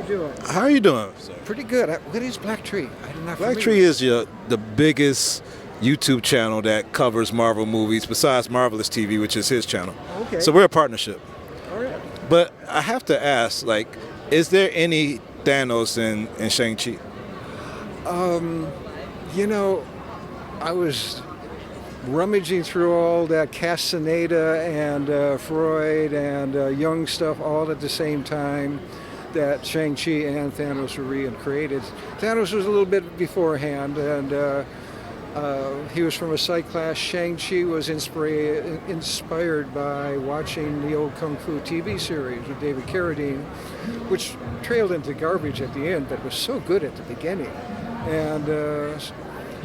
doing? How are you doing? Pretty good. What is Black Tree? I'm not Black familiar. Tree is the biggest YouTube channel that covers Marvel movies besides Marvelous TV, which is his channel. Okay. So we're a partnership. All right. But I have to ask, like, is there any Thanos in Shang-Chi? You know, I was rummaging through all that Castaneda and Freud and Jung stuff all at the same time that Shang-Chi and Thanos were recreated. Thanos was a little bit beforehand, and he was from a psych class. Shang-Chi was inspired by watching the old Kung Fu TV series with David Carradine, which trailed into garbage at the end, but was so good at the beginning. And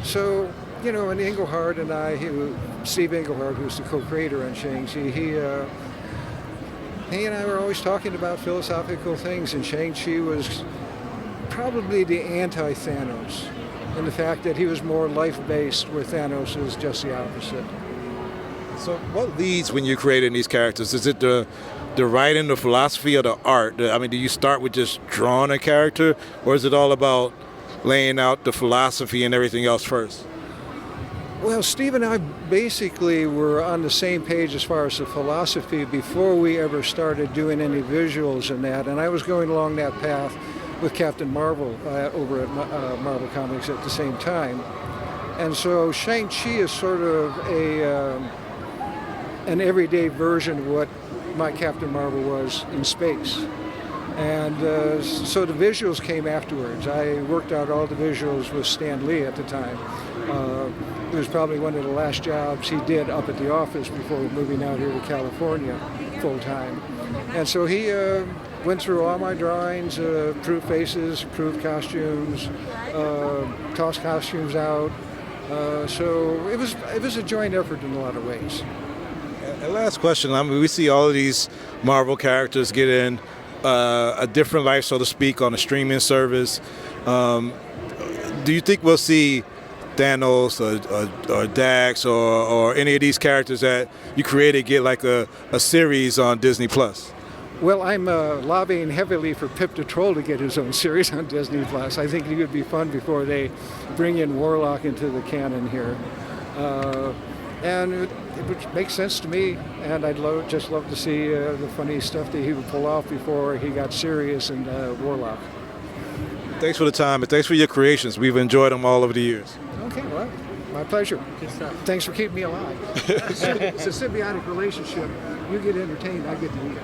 so, you know, and Englehart and I, Steve Englehart, who's the co-creator on Shang-Chi, he and I were always talking about philosophical things, and Shang-Chi was probably the anti-Thanos, and the fact that he was more life-based, where Thanos is just the opposite. So what leads when you're creating these characters? Is it the writing, the philosophy, or the art? I mean, do you start with just drawing a character, or is it all about laying out the philosophy and everything else first? Well, Steve and I basically were on the same page as far as the philosophy before we ever started doing any visuals and that, and I was going along that path with Captain Marvel over at Marvel Comics at the same time. And so Shang-Chi is sort of an everyday version of what my Captain Marvel was in space. And so the visuals came afterwards. I worked out all the visuals with Stan Lee at the time. It was probably one of the last jobs he did up at the office before moving out here to California full time. And so he went through all my drawings, approved faces, approved costumes, tossed costumes out. So it was a joint effort in a lot of ways. And last question. I mean, we see all of these Marvel characters get in a different life, so to speak, on a streaming service. Do you think we'll see Thanos or Dax or any of these characters that you created get like a series on Disney Plus? Well, I'm lobbying heavily for Pip the Troll to get his own series on Disney Plus. I think it would be fun before they bring in Warlock into the canon here. And it would make sense to me, and I'd just love to see the funny stuff that he would pull off before he got serious in Warlock. Thanks for the time, and thanks for your creations. We've enjoyed them all over the years. Okay, well, my pleasure. Thanks for keeping me alive. It's a symbiotic relationship. You get entertained, I get to eat.